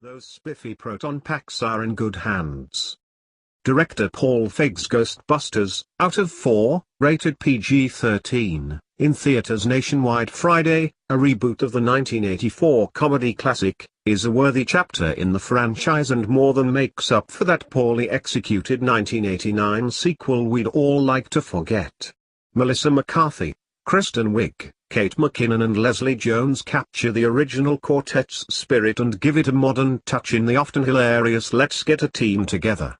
Those spiffy proton packs are in good hands. Director Paul Feig's Ghostbusters, out of 4, rated PG-13, in theaters nationwide Friday, a reboot of the 1984 comedy classic, is a worthy chapter in the franchise and more than makes up for that poorly executed 1989 sequel we'd all like to forget. Melissa McCarthy, Kristen Wiig, Kate McKinnon and Leslie Jones capture the original quartet's spirit and give it a modern touch in the often hilarious "let's get a team together"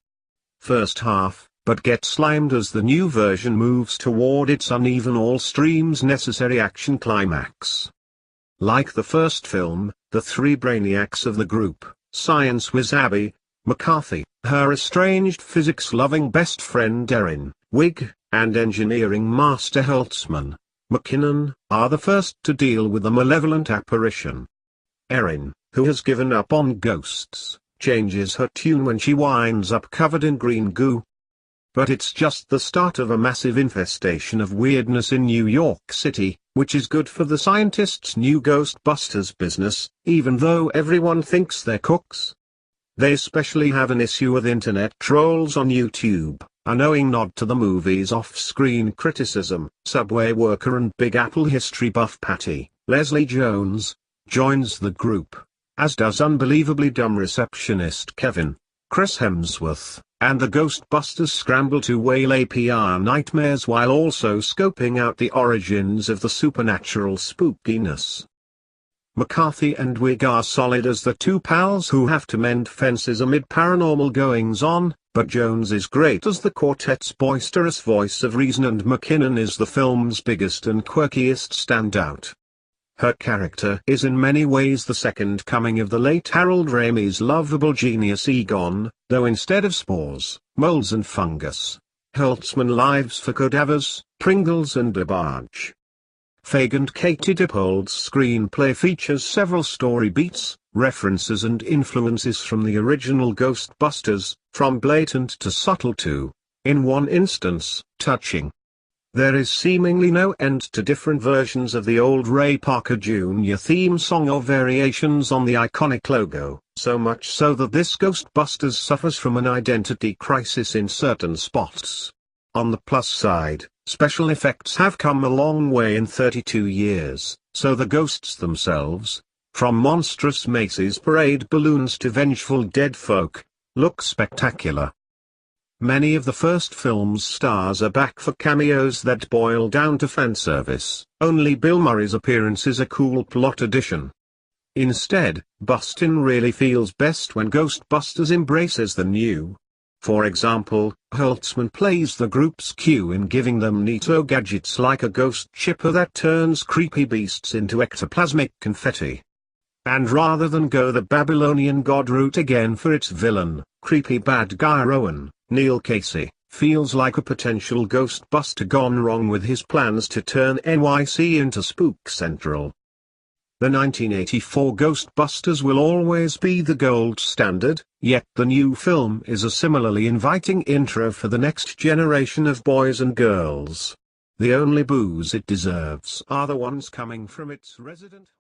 first half, but get slimed as the new version moves toward its uneven all streams necessary action climax. Like the first film, the three brainiacs of the group, science whiz Abby, McCarthy, her estranged physics-loving best friend Erin, Wiig, and engineering master Holtzmann, McKinnon, are the first to deal with the malevolent apparition. Erin, who has given up on ghosts, changes her tune when she winds up covered in green goo. But it's just the start of a massive infestation of weirdness in New York City, which is good for the scientists' new Ghostbusters business, even though everyone thinks they're cooks. They especially have an issue with internet trolls on YouTube, a knowing nod to the movie's off-screen criticism. Subway worker and Big Apple history buff Patty, Leslie Jones, joins the group, as does unbelievably dumb receptionist Kevin, Chris Hemsworth, and the Ghostbusters scramble to waylay PR nightmares while also scoping out the origins of the supernatural spookiness. McCarthy and Wiig are solid as the two pals who have to mend fences amid paranormal goings-on, but Jones is great as the quartet's boisterous voice of reason and McKinnon is the film's biggest and quirkiest standout. Her character is in many ways the second coming of the late Harold Rami's lovable genius Egon, though instead of spores, molds and fungus, Holtzmann lives for cadavers, Pringles and garbage. Feig and Katie Dippold's screenplay features several story beats, references and influences from the original Ghostbusters, from blatant to subtle to, in one instance, touching. There is seemingly no end to different versions of the old Ray Parker Jr. theme song or variations on the iconic logo, so much so that this Ghostbusters suffers from an identity crisis in certain spots. On the plus side, special effects have come a long way in 32 years, so the ghosts themselves, from monstrous Macy's parade balloons to vengeful dead folk, look spectacular. Many of the first film's stars are back for cameos that boil down to fanservice. Only Bill Murray's appearance is a cool plot addition. Instead, Bustin' really feels best when Ghostbusters embraces the new. For example, Holtzmann plays the group's cue in giving them neato gadgets like a ghost chipper that turns creepy beasts into ectoplasmic confetti. And rather than go the Babylonian god route again for its villain, creepy bad guy Rowan, Neil Casey, feels like a potential Ghostbuster gone wrong with his plans to turn NYC into Spook Central. The 1984 Ghostbusters will always be the gold standard, yet the new film is a similarly inviting intro for the next generation of boys and girls. The only boos it deserves are the ones coming from its resident